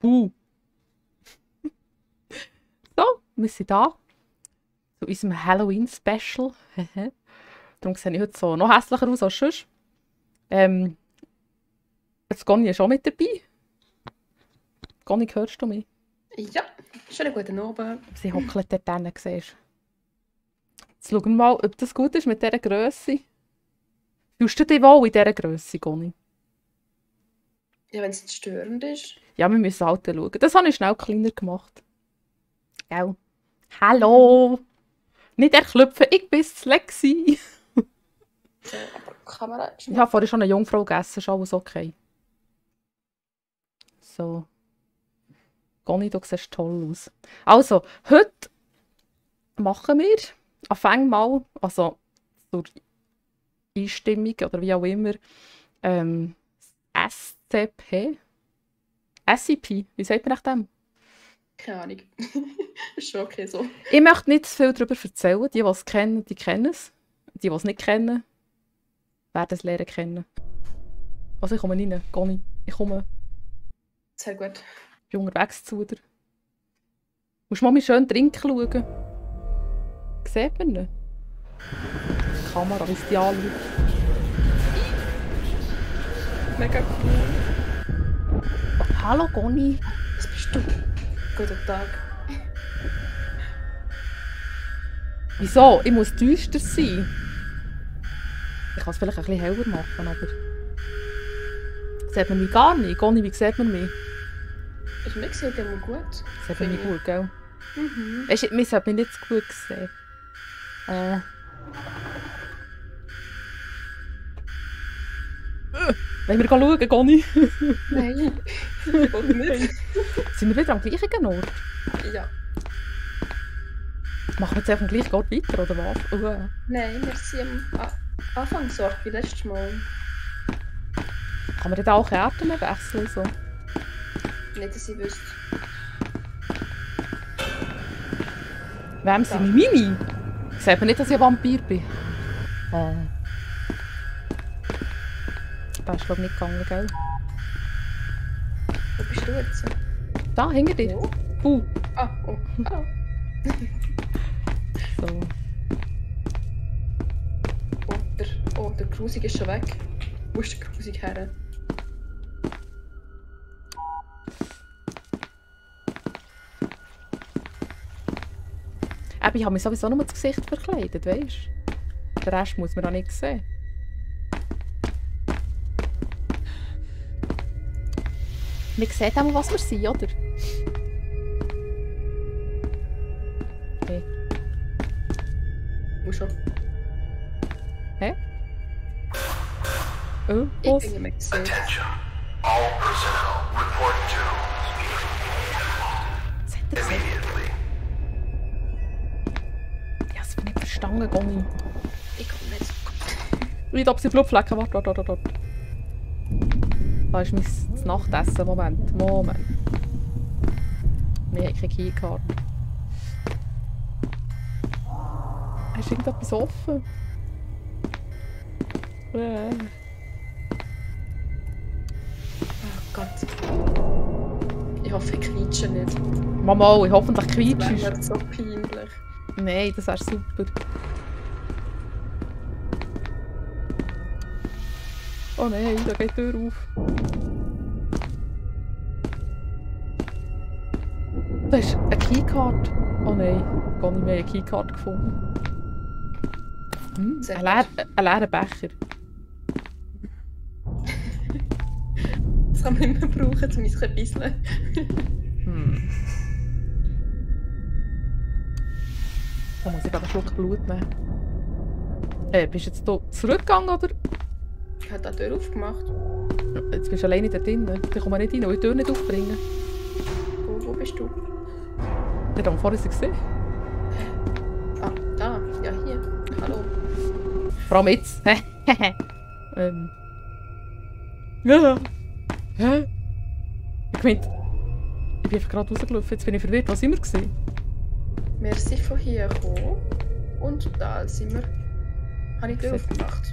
So, wir sind da. Zu unserem Halloween-Special. Darum sehe ich heute so noch hässlicher aus als sonst. Jetzt Conny ist auch mit dabei. Conny, hörst du mich? Ja, schönen guten Abend. Sie hockelt dort hinten, siehst du. Jetzt schauen wir mal, ob das gut ist mit dieser Grösse. Fühlst du dich wohl in dieser Grösse, Conny? Ja, wenn es jetzt störend ist. Ja, wir müssen halt schauen. Das habe ich schnell kleiner gemacht. Gell? Hallo! Nicht erklüpfen, ich bin Lexi. So, aber die Kamera ist Ich habe vorhin schon eine Jungfrau gegessen, ist alles okay. So. Conny, du siehst toll aus. Also, heute machen wir anfang mal, also zur Einstimmung oder wie auch immer, SCP. SCP, wie sagt man nach dem? keine Ahnung. Ist schon okay so. Ich möchte nicht zu viel darüber erzählen. Die es kennen, die kennen es. Die es nicht kennen, werden es lernen kennen. Also ich komme rein, Conny. Ich komme. Sehr gut. Ich bin unterwegs zu dir. Musst mal schön trinken schauen. Sieht man ihn? Die Kamera, wie es die anschaut. Mega cool. Oh, hallo Conny. Was bist du? Guten Tag. Wieso? Ich muss düster sein. Ich kann es vielleicht ein bisschen heller machen, aber... Sieht man mich gar nicht? Conny, wie sieht man mich? Also mir sieht immer gut. Sieht man mich gut, gell? Mhm. Weisst du, man sollte mich nicht so gut sehen. Wollen wir schauen, Conny? Nein. Und nicht. Sind wir wieder am gleichen Ort? Ja. Machen wir jetzt einfach am gleichen Ort weiter, oder was? Nein, wir sind am Anfangsort wie letztes Mal. Kann man da auch Karten wechseln? So? Nicht, dass ich wüsste. Wem sind Mimi? Sieht man nicht, dass ich ein Vampir bin? Das ist glaube ich nicht gegangen, gell? Wo bist du jetzt? Da, hinter dir. Oh. Ah, oh. Ah. So. Der Krusig ist schon weg. Wo ist der Krusig her? Ich habe mich sowieso nur das Gesicht verkleidet, weißt du? Den Rest muss man auch nicht sehen. Man sieht auch, was wir sind, oder? Okay. Wo schon? Hä? Oh, Ich was? bin nicht mehr gesehen. Attention. All personnel report to Was hat er gesagt? immediately. Ich habe es nicht verstanden, Conny. Ich komme nicht. Nicht, ob sie Blutflecken... Warte. Da ist mein Nachtessen. Moment. Wir haben keine Keykarte. Ist irgendetwas offen? Oh Gott. Ich hoffe, ich quietsche nicht. Mama, ich hoffentlich Das quietschst. wäre so peinlich. Nein, das wäre super. Oh nein, da geht die Tür auf. Da ist eine Keycard. Oh nein, gar nicht mehr eine Keycard gefunden. Sehr Ein leerer Becher. Das kann man immer brauchen, um mich ein bisschen. Da muss ich gerade einen Schluck Blut nehmen. Bist du jetzt hier zurückgegangen, oder? Ich habe die Tür aufgemacht. Jetzt bist du alleine da drinnen. Da kann man nicht rein, weil ich die Tür nicht aufbringen. Wo bist du? Der hat vorhin sie gesehen. Ah, da. Ja, hier. Hallo. Vor allem jetzt. Ja. Hä? Ich meinte, ich bin einfach gerade rausgelaufen. Jetzt bin ich verwirrt. Was sind wir gesehen? Wir sind von hier gekommen. Und da sind wir. Habe ich die Tür aufgemacht.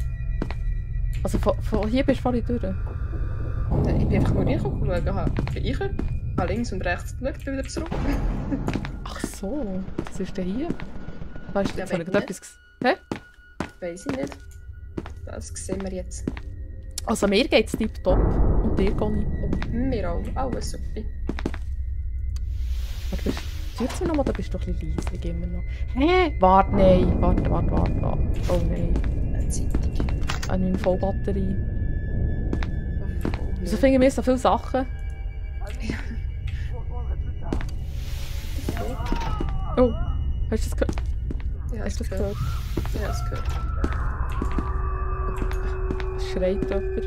Also von hier bist du vorhin durch. Ich bin einfach nur reingekommen und schauen. Bin ich habe links und rechts geschaut, wieder zurück. Ach so, was ist denn hier? Da ist Ja, jetzt habe ich weiß gerade etwas gesehen. Hä? Weiss ich nicht. Das sehen wir jetzt. Also mir geht es tipptopp. Und dir, Conny? Und mir auch. Alles super. Warte, bist du noch mal? Da bist du doch ein bisschen leise, immer noch. Hä? Warte, nein. Warte. Oh nein. Eine Zeitung. Eine Vollbatterie. Oh, Wieso finden wir so viele Sachen? Oh, hast du das gehört? Ja, Hast du das gehört? Ja, das gehört. Es schreit jemand.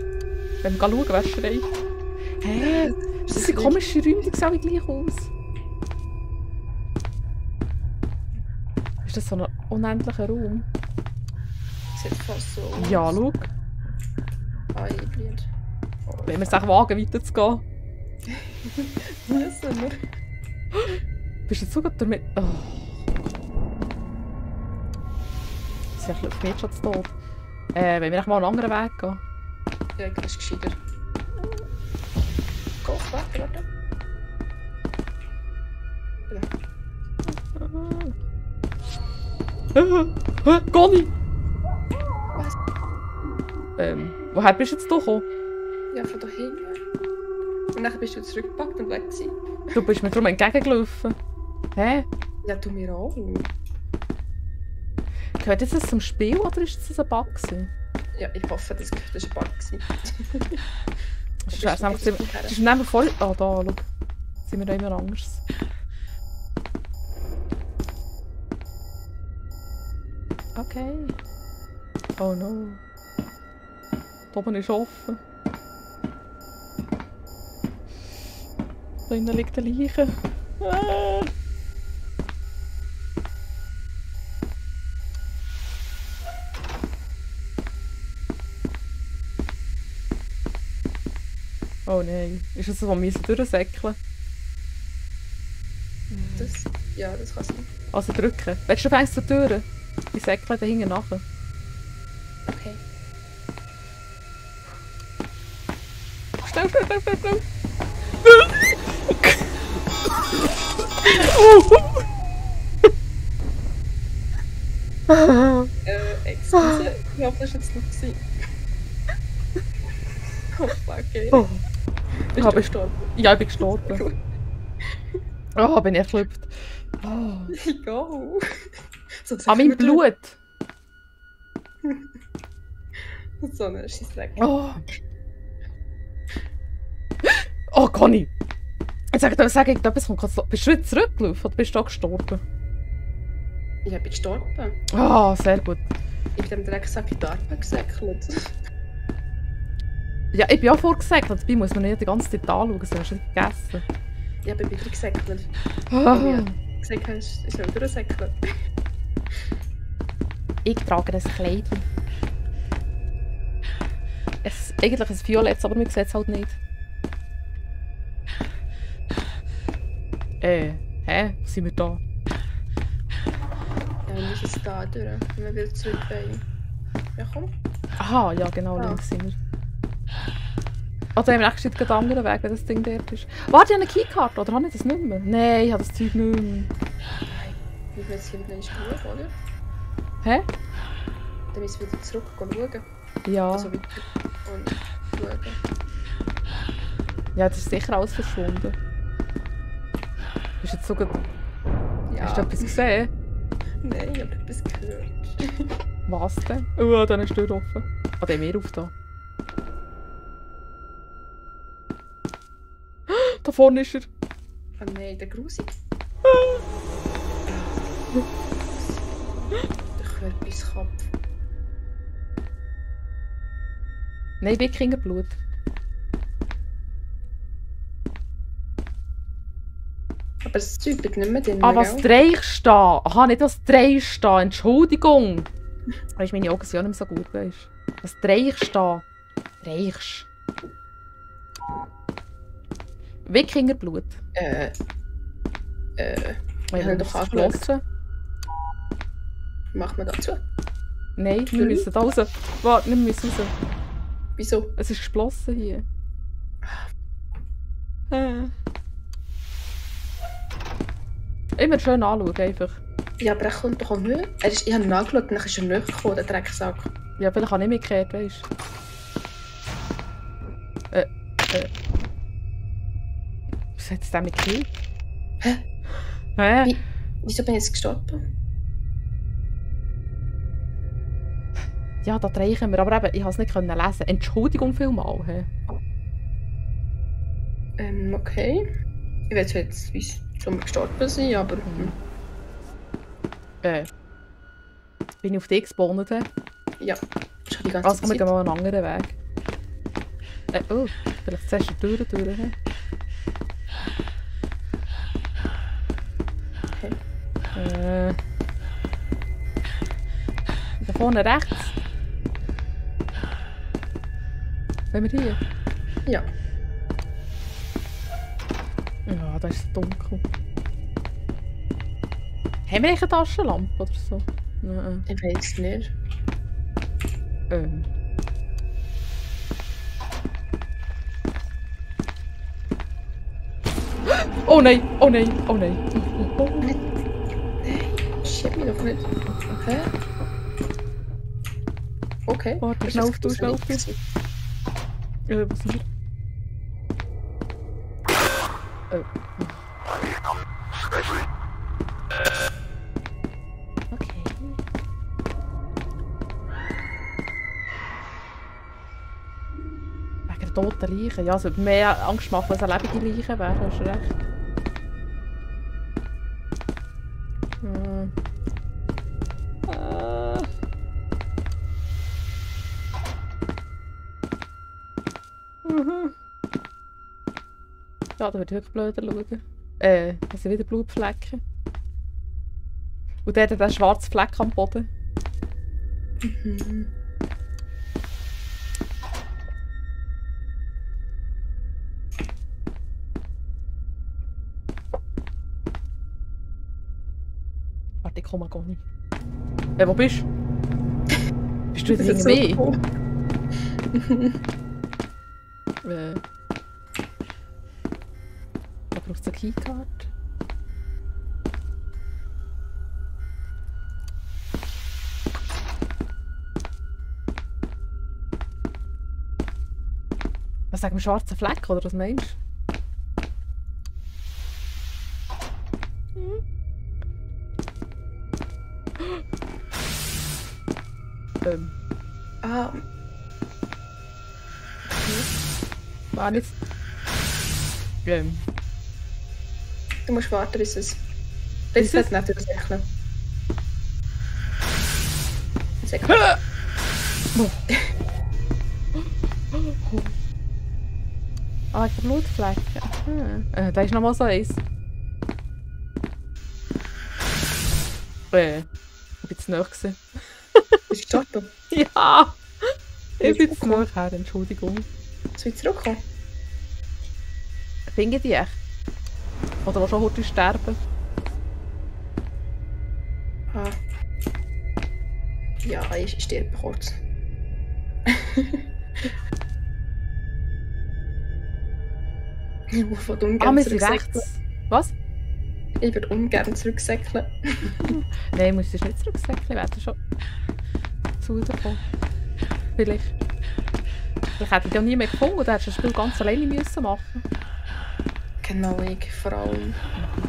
Wenn wir schauen, wer schreit. Hä? Das sind komische Räume, die sehen alle gleich aus. Ist das so ein unendlicher Raum? Sieht fast so aus. Ja, schau. Einblind. Oh, Wenn wir es auch wagen, weiterzugehen. wissen wir. Bist du jetzt sogar damit... Oh. Das ist ja für mich schon zu tot. Wenn wir echt mal einen anderen Weg gehen. Ja, ich glaube, das ist gescheiter. Go, warte. Conny! Was? Woher bist du jetzt gekommen? Ja, von da hinten. Und dann bist du zurückgepackt und weg gewesen. Du bist mir darum entgegengelaufen. Hä? Ja, du mir auch. Gehört jetzt das zum Spiel oder ist das ein Bug gewesen? Ja, ich hoffe, das war ein Bug. Das ist einfach ziemlich... Das ist nämlich voll... Ah, da, schau. Jetzt sind wir da immer anders. Okay. Oh no. Da oben ist offen. Da innen liegt eine Leiche. Ah. Oh nein. Ist das so, wo wir durchsäckeln? Das? Ja, das kann sein. Also drücken. Willst du fängst zur Tür? Ich säckle da hinten nachher. Okay. Schnell. Excuse. Ich hoffe, das war jetzt noch gewesen. Oh fuck, ey. Oh. Bist du gestorben? Ja, ich bin gestorben. Oh, bin ich erschlüpft. Oh. Go. An meinem Blut. So ein Scheissdreck. Oh. Oh, Conny. Jetzt sag ich etwas von Katastrophe. Bist du wieder zurückgelaufen oder bist du auch gestorben? Ich bin gestorben. Ah, sehr gut. Ich bin dem Drecksack in die Arme gesäckelt. Ja, ich bin auch vorgesäckelt. Dabei muss man nicht die ganze Zeit anschauen, sonst hast du nicht gegessen. Ja, ich bin wieder gesäckelt. Ah. Ja, gesagt hast, ich soll durchsäckeln. Ich trage ein Kleid. Eigentlich ein Violett, aber man sieht es halt nicht. Hä? Wo sind wir da? Ja, wir müssen es da durch, wenn wir wieder zurück wollen. Ja, komm. Aha, ja genau, links sind wir. Oder haben wir echt den anderen Weg, wenn das Ding dort ist. Warte, ich habe eine Keycard, oder habe ich das nicht mehr? Nein, ich habe das Zeug nicht mehr. Wir müssen jetzt hier wieder in die Spur, oder? Hä? Dann müssen wir wieder zurück schauen. Ja. Also weiter und schauen. Ja, das ist sicher alles verschwunden. Bist du jetzt sogar... Ja. Hast du etwas gesehen? Nein, ich habe etwas gehört. Was denn? Oh, dann ist die Tür offen. Ah, der mehr auf da. Da vorne ist er. Oh nein, der Grusig. Der Körperskopf. Nein, Wikingerblut. Aber das Zeug ist nicht mehr drin, Ah, was gell? drehst du da? Aha, nicht was drehst du da. Entschuldigung. Weißt du, meine Augen sind ja nicht mehr so gut, weißt du. Was drehst du da? Drehst. Wikingerblut. Wir haben doch geschlossen. Machen wir dazu? Nein, wir müssen da raus. Warte, wir müssen raus. Wieso? Es ist geschlossen hier. Immer schön anschauen, einfach. Ja, aber er kommt doch auch nicht. Ich habe ihn angeschaut und dann ist er nicht gekommen, der Drecksack. Ja, vielleicht habe ich mich gekehrt, weißt du. Was hat es denn mit gekillt? Hä? Hä? Wieso bin ich jetzt gestorben? Ja, da reichen wir. Aber eben, ich konnte es nicht lesen. Entschuldigung vielmal. Hä? Okay. Ich weiß jetzt, wie es schon gestorben sind, aber... Bin ich auf dich gespawnt? Ja, schon die ganze Also Zeit. wir gehen mal einen anderen Weg. Oh, vielleicht zuerst die Tür durch. Hä? Okay. Da vorne rechts. Sind wir hier? Ja. Ja, da ist es dunkel. Haben wir eigentlich eine Taschenlampe oder so? Nein. Ich weiß nicht. Oh nein, oh nein, oh nein. Oh. Nein, schieb mich doch nicht. Okay. Okay. Warte, Ist schnell das auf, du, schnell auf. gewesen? Was ist das? Okay. Wegen der toten Leichen. Ja, es würde mehr Angst machen, als eine lebende Leiche wäre, hast du recht. Ja, da wird wirklich blöder schauen. Es sind wieder Blutflecken. Und der hat einen schwarzen Fleck am Boden. Mhm. Warte, ich komme gar nicht. Wo bist du? Bist du wieder Das ist hinter so mir? Da braucht es eine Keycard. Was sagen wir, schwarzen Fleck, oder was meinst du? Ah, War nicht. du musst warten, bis es... Bis Bis es es- nicht durchsäckeln. Säckeln. Ah, ich habe Blutflecken. Da ist noch mal so eins. Ich bin zu nahe gewesen. Bist du gestorben? Ja! Ich bin zu nahe her, Entschuldigung. Soll ich zurückkommen? Finde die echt? Oder willst du schon heute sterben? Ah. Ja, ich sterbe kurz. Ich würde ungern Wir sind zurücksäckeln. rechts. Was? Ich würde ungern zurücksäckeln. Nein, musst du nicht zurücksäckeln, ich werde schon zu dir kommen. Vielleicht. Vielleicht hätte ich ja nie mehr gefunden, dann hättest du das Spiel ganz alleine müssen machen. Genau, ich. Vor allem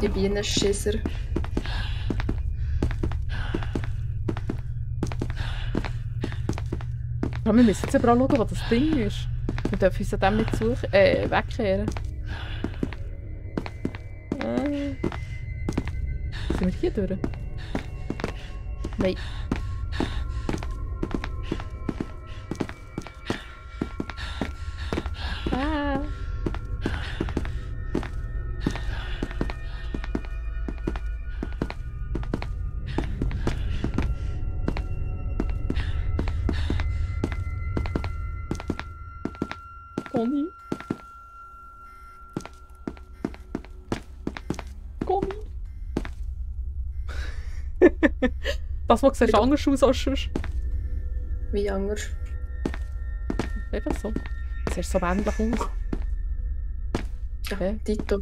die Bienenschisser. Aber wir müssen jetzt aber auch schauen, wo das Ding ist. Wir dürfen uns an dem nicht wegkehren. Sind wir hier durch? Nein. Ah. Conny. Conny. Das mag sieht anders aus als sonst. Wie anders. Einfach so. Es sieht so männlich aus. Ja, Okay. Tito.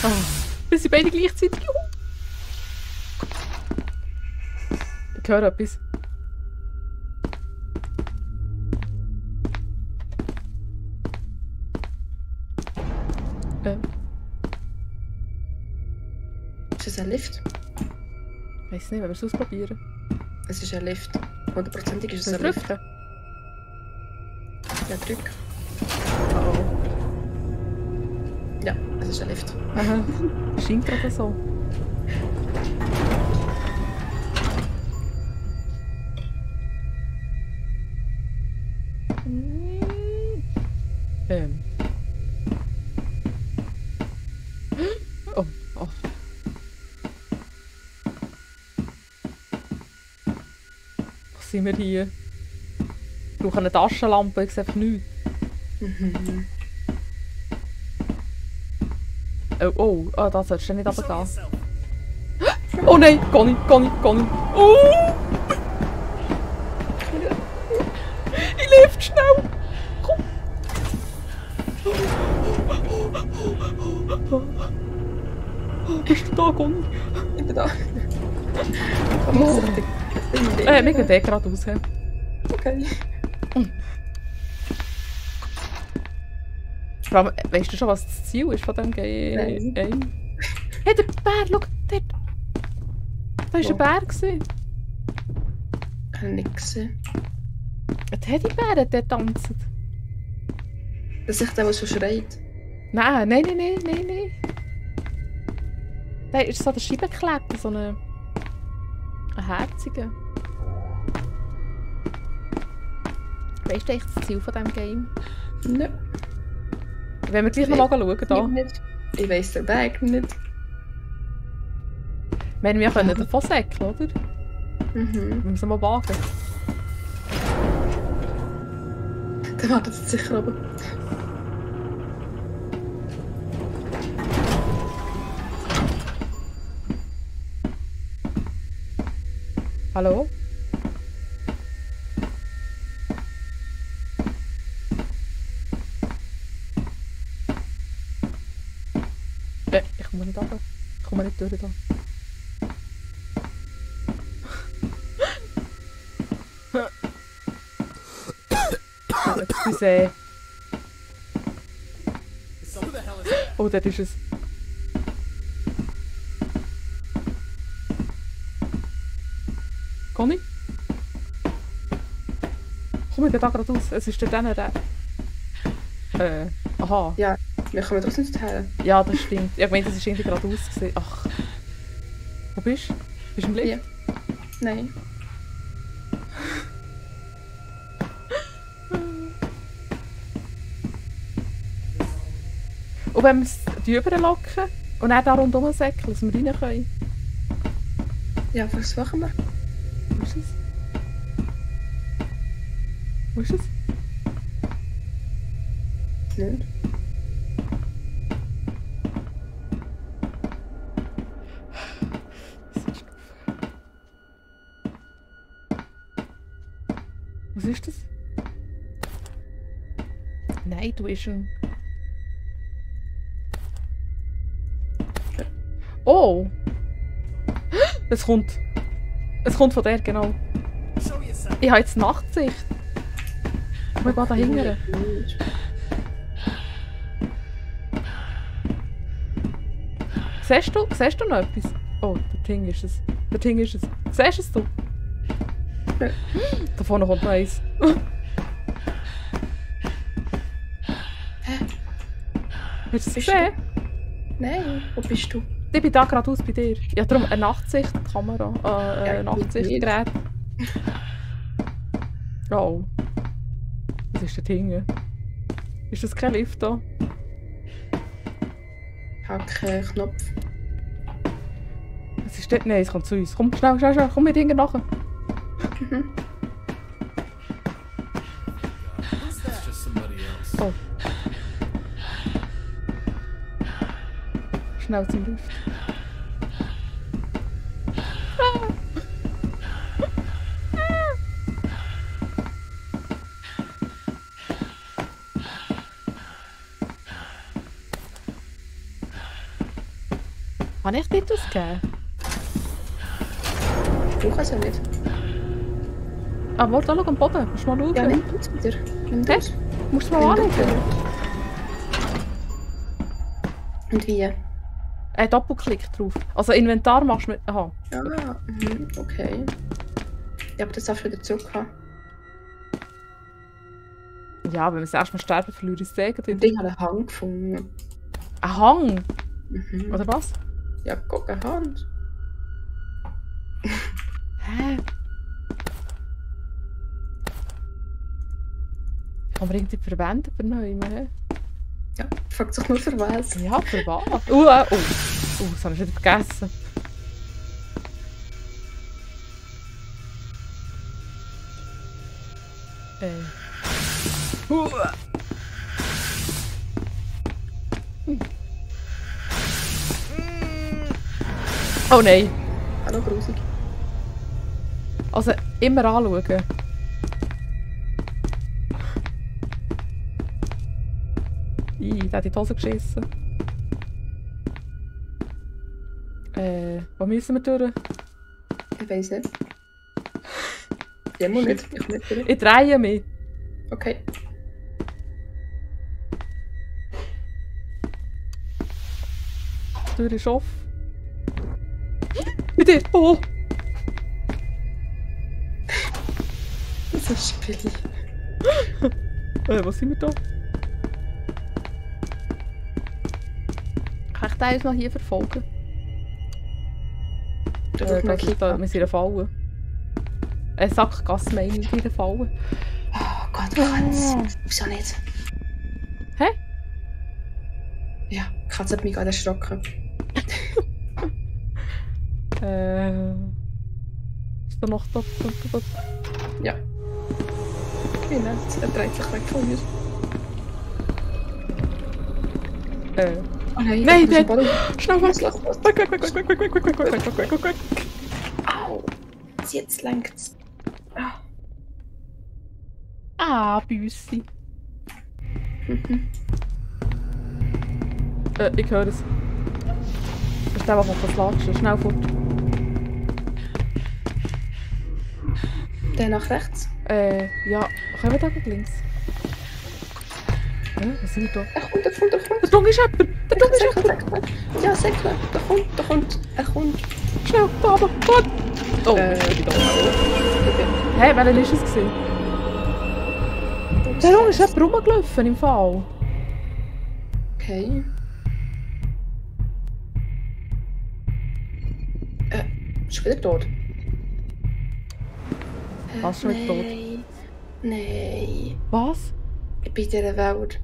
Oh, wir sind beide gleichzeitig. Juhu. Ich höre etwas. Ist es ein Lift? Ich weiß nicht, wenn wir es ausprobieren. Es ist ein Lift. 100%ig ist es ein Soll ich Lift. drücken? Ja, drück. Oh. Ja, es ist ein Lift. Aha. Scheint gerade so. Ähm. Oh, oh. Was sind wir hier? Ich brauche eine Taschenlampe, ich sehe einfach nichts. Mhm. Oh, da solltest du nicht runtergehen. Oh nein, Conny. Oh! Ich lift schnell! Komm! Bist du da, Conny? Ich bin da. Oh. Wir gehen den gerade raus. Okay. Vor allem, weißt du schon, was das Ziel ist von diesem Game? Hey, der Bär, schau, dort! Da war ein Bär. Ich habe nicht gesehen. Ein Teddybär hat dort tanzt. Das ist echt der, der so schreit. Nein. Der ist so der Scheibenkleber, so ein herziger. Weißt du eigentlich das Ziel von diesem Game? Nein. Wenn wir gleich noch mal schauen, da. Nicht. Ich weiss den Weg nicht. Wir können davon säckeln, oder? Mhm. Wir müssen mal wagen. Dann wartet es sicher aber. Hallo? Ich komme nicht runter. Ich komme nicht durch da. Excuse. Oh, dort ist es. Conny? Komm, ich gehe da gerade raus. Es ist der der. Aha. Ja, wir kommen trotzdem nicht her. Ja, das stimmt. Ich meine, das ist irgendwie gerade ausgesehen. Ach. Wo bist du? Bist du im Lift? Ja. Nein. Und wenn wir die rüberlocken und dann da rundherum säckeln, dass wir rein können. Ja, versuchen wir. Wo ist es? Wo ist es? Nicht. Was ist das? Night Vision. Oh! Es kommt. Es kommt von der, genau. Ich habe jetzt Nachtsicht. Wir gehen da hinten. Siehst du noch etwas? Oh, der Ding ist es. Siehst du es? Du? Ja. Da vorne kommt noch eins. Hast du es Bist gesehen? Nein, wo bist du? Ich bin da geradeaus bei dir. Ich habe darum eine Nachtsichtkamera. Ja, Nachtsichtgerät. Oh. Was ist der Ding? Ist das kein Lift da? Ich habe keinen Knopf. Was ist dort? Nein, es kommt zu uns. Komm, schnell. Komm mit hinten nachher. Mhm. Oh. Schnell zum Lift. Habe ich dir das gegeben? Ich brauche es ja nicht. Ah, warte, schau am Boden. Musst du mal schauen. Ja, nimm das wieder. Nimm das. Musst du mal anschauen. Und wie? Doppelklick drauf. Also Inventar machst du mit... Aha. Ah, okay. Ich habe das auch wieder zurückgehauen. Ja, wenn wir es erstmal sterben, verliere ich das Segen. Und ich habe einen Hang gefunden. Ein Hang? Mhm. Oder was? Ja, guck, eine Hand. Hä? Kann man irgendwie verwenden für neu, hä? Ja, fragt sich nur für was. Ja, für was? Das habe ich wieder vergessen. Oh nein. Hallo, grusig. Also immer anschauen. Der hat in die Hose geschissen. Wo müssen wir durch? Ich weiß nicht. Ja, muss nicht. Ich nicht durch. Ich drehe mich. Okay. Die Tür ist offen. Bei dir! Oh! Das ist ein Spiel. Was sind wir da? Kann ich den jetzt noch hier verfolgen? Wir sind in einer Falle. Ein Sackgasse meine ich, in einer Falle. Oh Gott, Katz. Wieso nicht? Hä? Ja, Katz hat mich gerade erschrocken. Ist da noch da? Ja. Genau, er dreht sich weg von mir. Oh nein, nein, nein. Schnell weg! Weg! Au! Jetzt längt's. Büssi. Ich höre es. Das ist der, der das latschen. Schnell fort. Der nach rechts. Ja. Können wir da links? Was sind wir da? Er kommt. Der Dung ist jemand! Der Dung ist jemand! Ja, säckle. Er kommt. Schnell, da oben! Gut! Oh, ich bin da. Hä, welcher war es gewesen? Der Dung ist jemand rumgelaufen im Fall. Okay. Ist wieder tot? Was, schon wieder tot? Nein. Was? Ich bin in dieser Welt.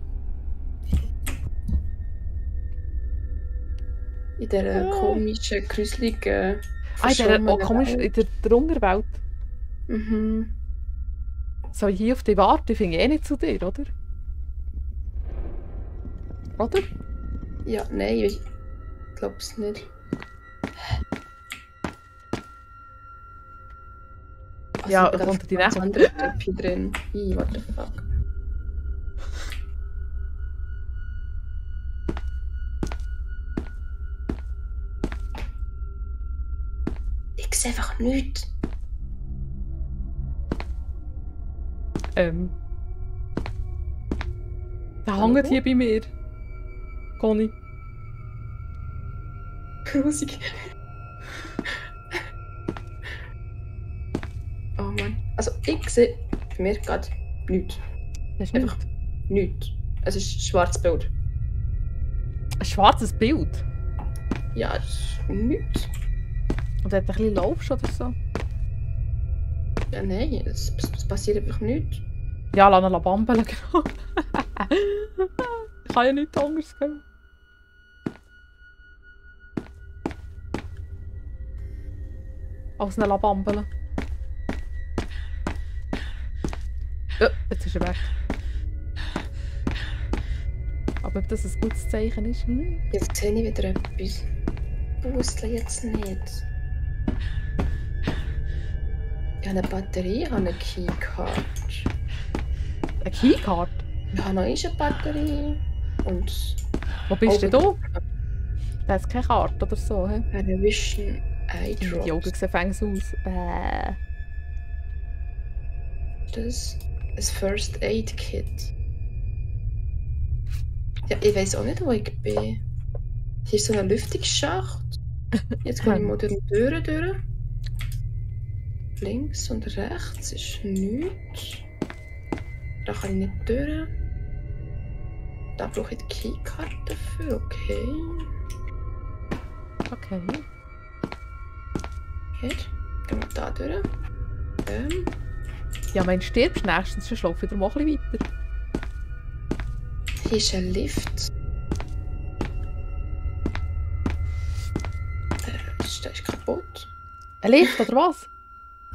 In dieser komischen, gruseligen, in der Unterwelt. Mhm. Soll ich hier auf dich warten? Ich finde eh nicht zu dir, oder? Oder? Ja, nein, ich glaub's nicht. Also, Ja, da kommt die nächste. andere Typ drin. What the fuck. Ich sehe einfach nichts. Der hängt hier bei mir. Conny. Grusig. Oh Mann. Also ich sehe bei mir gerade nichts. Das ist Einfach nichts. Es ist ein schwarzes Bild. ein schwarzes Bild. Ja, es ist nichts. Und hat ein bisschen Laufst oder so. Ja, nein, es passiert einfach nichts. Ja, lass ihn bambeln, genau. Ich kann ja nichts anderes geben. Als ihn bambeln. Ja, jetzt ist er weg. Aber ob das ein gutes Zeichen ist? Jetzt sehe ich wieder etwas. Wusste jetzt nicht. Ich habe eine Batterie, ich habe eine Keycard. Eine Keycard? Ich habe noch eine Batterie. Und... Wo bist du da? Da ist keine Karte oder so. He? Eine Vision Eye Die Augen Drops. sehen fängs aus. Das ein First Aid Kit. Ja, ich weiß auch nicht, wo ich bin. Hier ist so ein Lüftungsschacht. Jetzt gehe ich mal durch die Türen durch. Links und rechts ist nichts. Da kann ich nicht durch. Da brauche ich die Keykarte dafür, okay. Okay. Hier, gehen wir da durch. Ja, wenn du stirbst, nächstens schlafe ich wieder mal ein bisschen weiter. Hier ist ein Lift. Der ist kaputt. Ein Lift, oder was?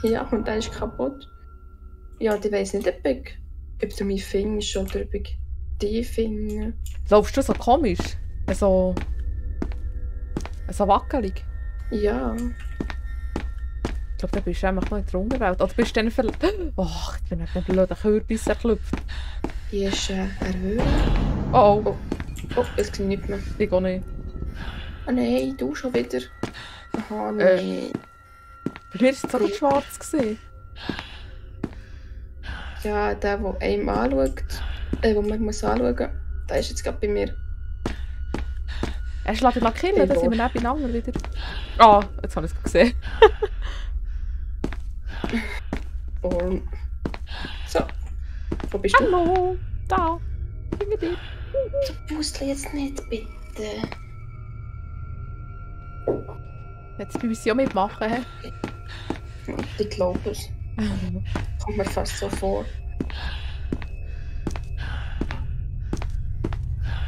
Ja, und der ist kaputt. Ja, ich weiss nicht, ob du mich findest oder ob ich dich finde. Laufst du so komisch? So wackelig? Ja, Ich glaube, dann bist du einfach noch in der Unterwelt. Oder bist du dann Oh, ich bin nicht den blöden Kürbis erklüpft. hier ist ein Höhle. Oh, oh, Oh, es geht nicht mehr. ich gehe nicht. Ah nein, du schon wieder. Aha, nein. Bei mir war es so gut schwarz. Ja, der einem anschaut, wo man muss anschauen, der ist jetzt gerade bei mir. Hast du ihn killen? Dann sind wir nebeneinander wieder. Ah, jetzt habe ich es gesehen. Und so. Wo bist du? Hallo, da, hinter dir. Du pustle jetzt nicht, bitte. Jetzt bei uns ja mitmachen. He? Ich glaube es. Kommt mir fast so vor.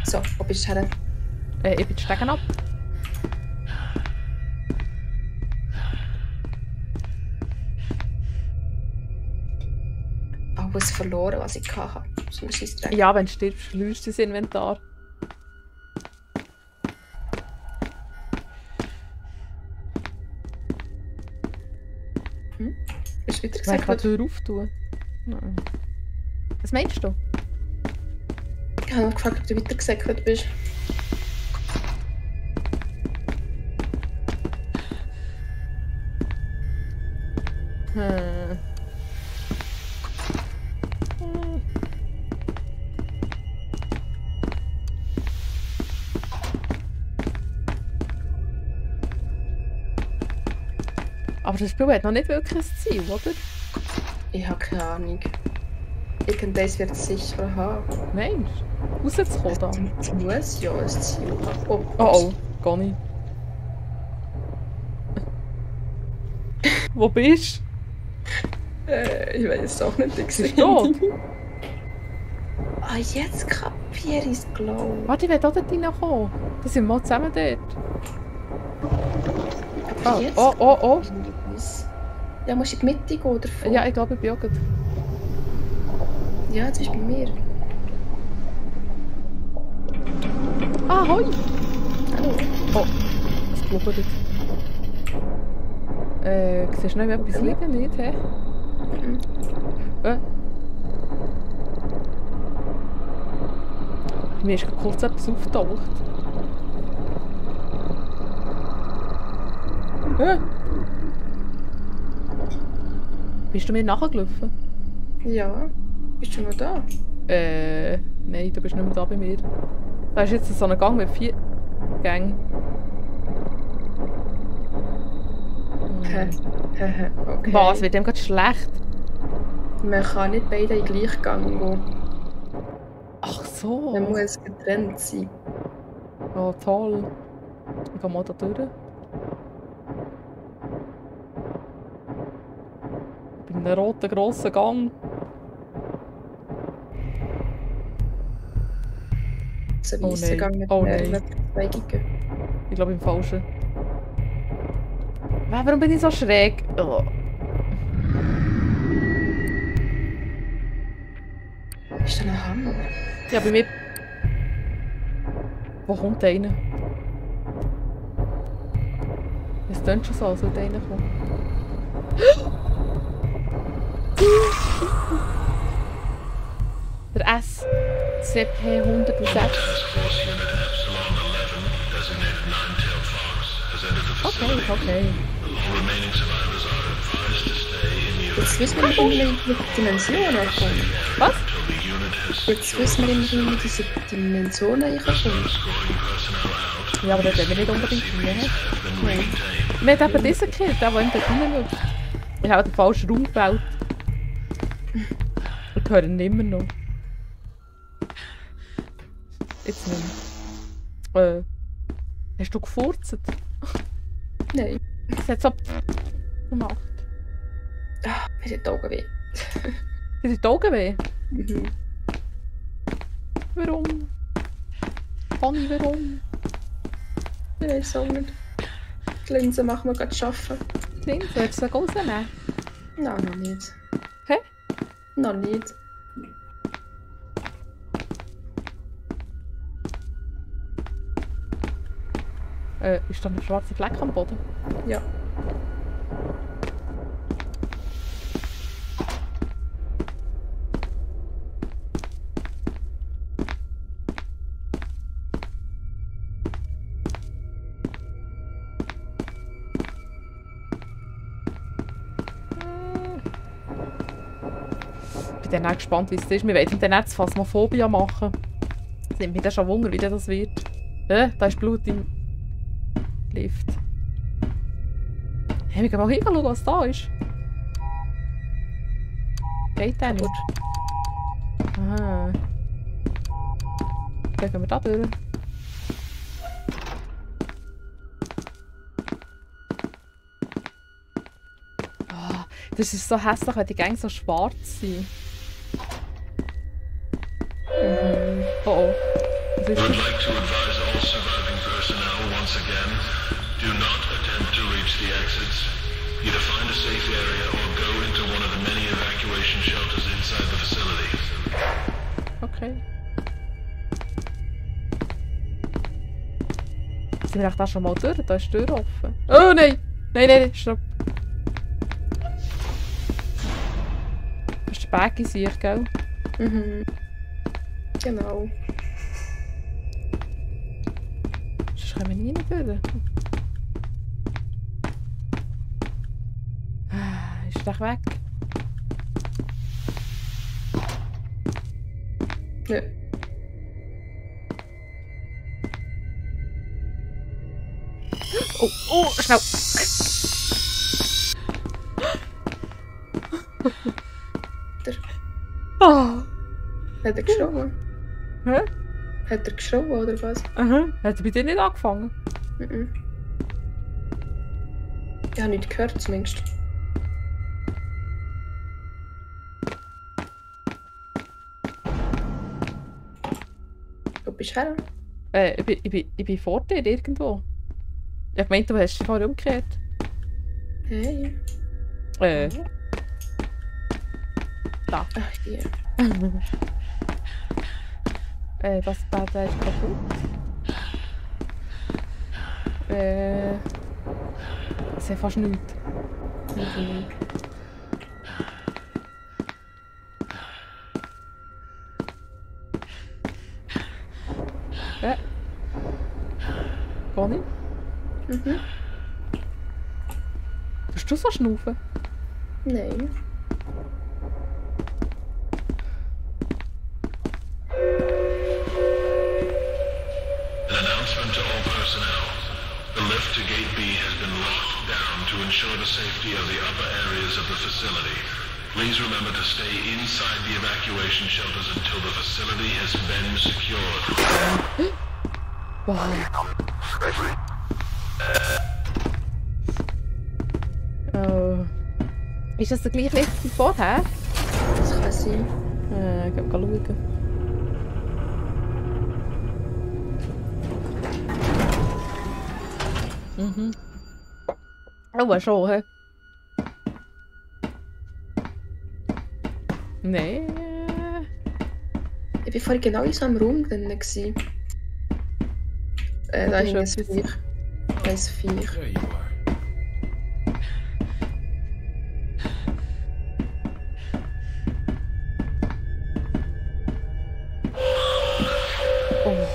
So, wo bist du her? Ich bin Stegen ab. Alles verloren, was ich hatte. So ein Scheissdreck. Ja, wenn du stirbst, verlierst du das Inventar. Bist du wieder Ich kann die gesagt? Tür auftun. Nein. Was meinst du? Ich habe noch gefragt, ob du weiter gesäckelt bist. Hm. Aber das Spiel hat noch nicht wirklich ein Ziel, oder? Ich habe keine Ahnung. Irgendwas wird es sicher haben. Mensch, rauszukommen da. Es muss ja ein Ziel haben. Oh, Oh, gar nicht. Wo bist Ich weiß es auch nicht. Ich du? sehe Bist du tot? Ah, jetzt kapiere ich es, glaube ich. Warte, ich will auch dort reinkommen. Da sind wir mal zusammen dort. Aber jetzt Oh. Ja, musst du in die Mitte gehen davon. Ja, ich glaube, ich bin auch gut. Ja, jetzt bist du bei mir. Ah, hoi! Hallo. Oh, es blubbert. Siehst du noch etwas liegen, nicht? Hä? Mhm. Mir ist kurz etwas aufgetaucht. Bist du mir nachgelaufen? Ja. Bist du noch da? Nein, du bist nicht mehr da bei mir. Da ist jetzt so ein Gang mit 4 Gängen. Okay. Was? Wird dem gerade schlecht? Man kann nicht beide in den gleichen Gang gehen. Ach so. Man muss getrennt sein. Oh, toll. Ich gehe mal da durch. Ich bin in einem roten, grossen Gang. So ein Oh weisser nein. Gang mit Oh mehreren nein. Verzweigungen. Ich glaube im Falschen. Warum bin ich so schräg? Oh. Ist da ein Hammer? Ja, bei mir... Wo kommt der rein? Es klingt schon so, als würde einer kommen. Der SCP-106. Force Unit Epsilon 11, designated facility. Okay. All remaining survivors are advised to stay in the Jetzt wissen wir nicht, wie die Dimensionen kommen. Was? until the unit has Jetzt wissen wir nicht, wie diese Dimensionen reinkommen. escorting personnel out. Ja, aber das wollen wir nicht unbedingt rein. Have been recontained. Wir haben eben diesen gekillt, der in dort rein will. Ich habe den falschen Raum gewählt. Wir hören ihn immer noch. Jetzt nicht mehr. Hast du gefurzt? Nein. Das hat so gemacht. Ah, mir hat die Augen weh. Dir sind die Augen weh? Mhm. Warum? Conny, warum? Ich weiß auch nicht. Die Linse machen wir gerade arbeiten. Linse, willst du sie rausnehmen? Nein, noch nicht. Hä? Noch nicht. Ist da ein schwarzer Fleck am Boden? Ja. Ich bin dann auch gespannt, wie es ist. Wir wollen dann jetzt Phasmophobia machen. Es nimmt mich dann schon Wunder, wie das wird. Da ist Blut im Lift. Hey, wir gehen mal hinschauen, was da ist. Geht der nicht? Aha. Dann gehen wir da durch. Oh, das ist so hässlich, wenn die Gänge so schwarz sind. Oh oh. Was ist We would das? like to advise all surviving personnel once again, do not attempt to reach the exits. Either find a safe area or go into one of the many evacuation shelters inside the facility. Okay. Sind wir echt da schon mal durch? Da ist die Tür offen. Oh nein! Nein, stopp. Das ist der Bag in sich, gell? Mhm. Genau. Sonst können wir nie durch. Ist er weg? Nö. Oh, schnell! Der. Ah! Hat er geschrien? Hä? Hat er geschrien oder was? Aha. Hat er bei dir nicht angefangen? Mhm. Ich habe nichts gehört zumindest. Wo bist du her? Ich bin vor dir irgendwo. Ich hab gemeint, du hast dich vorher umgekehrt. Hey. Da. Ach, hier. Was da ist kaputt? Ich sehe fast nichts. Mhm. Conny? Mhm. Tust du so schnaufen? Nein. An announcement to all personnel. The lift to Gate B has been locked down to ensure the safety of the upper areas of the facility. Please remember to stay inside the evacuation shelters until the facility has been secured. Wow. Oh. Ist das der gleiche Lift wie vorher? Das kann sein. Ich kann schauen. Mhm. Oh, schon, hä? Nein. Ich war vorhin genau in so einem Raum drin. Da ist ein etwas. Viech. Da ist ein Viech. There you are. Oh.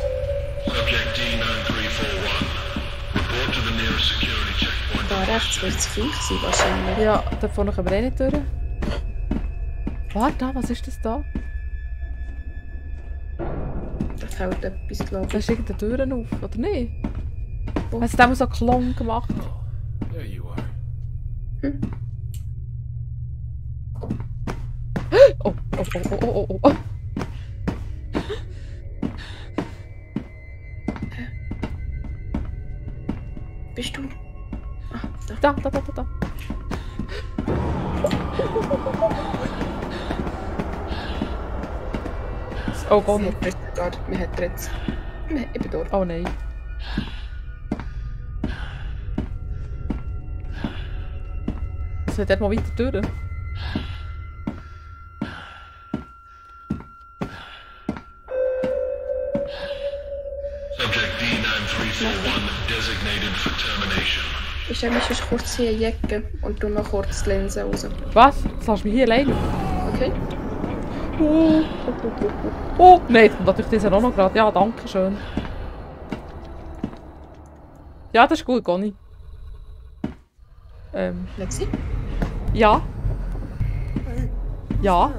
Subject D9341. Report to the nearest security checkpoint. Da rechts wird es gleich sein wahrscheinlich. Ja, da vorne können wir eh nicht durch. Warte, was ist das da? Da fällt etwas, glaube Da ich. ist irgendeine Tür auf, oder nicht? Wo? Hast du dem so Klong gemacht? There you are. Oh, oh, oh, oh, oh, oh, oh. Bist du? Ah, da. Da. Oh Gott. Wir haben jetzt. Ich bin dort. Oh nein. Es wird dort mal weiter durch. Subject D9341 designated for termination. Ich stelle mich jetzt kurz hier in die Ecke und tu noch kurz die Linse raus. Was? Jetzt lässt du mich hier alleine? Okay? Oh, nein, jetzt kommt natürlich dieser auch noch gerade. Ja, danke schön. Ja, das ist gut, Conny. Lexi? Ja. Ja.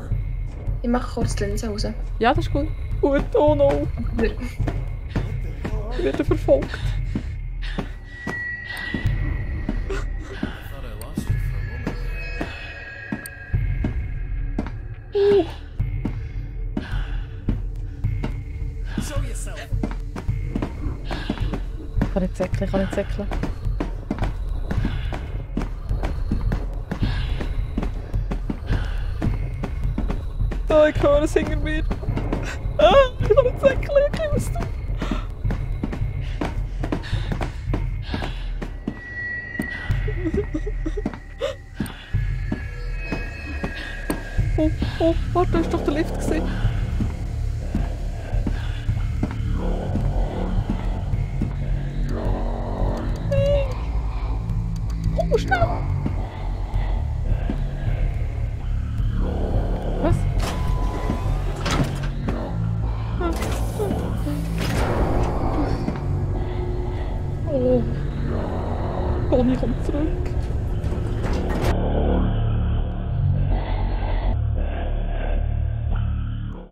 Ich mache kurz die Linse raus. Ja, das ist gut. Gut, oh no. Ich werde verfolgt. Thought I lost you for a moment there. Show yourself. Ich kann nicht säckeln. Da, ich höre es hinter mir. Ah, ich kann nicht säckeln, ich muss tun. Oh, warte, da ist doch der Lift gewesen. Oh, schnell! Was? Oh. Conny kommt zurück.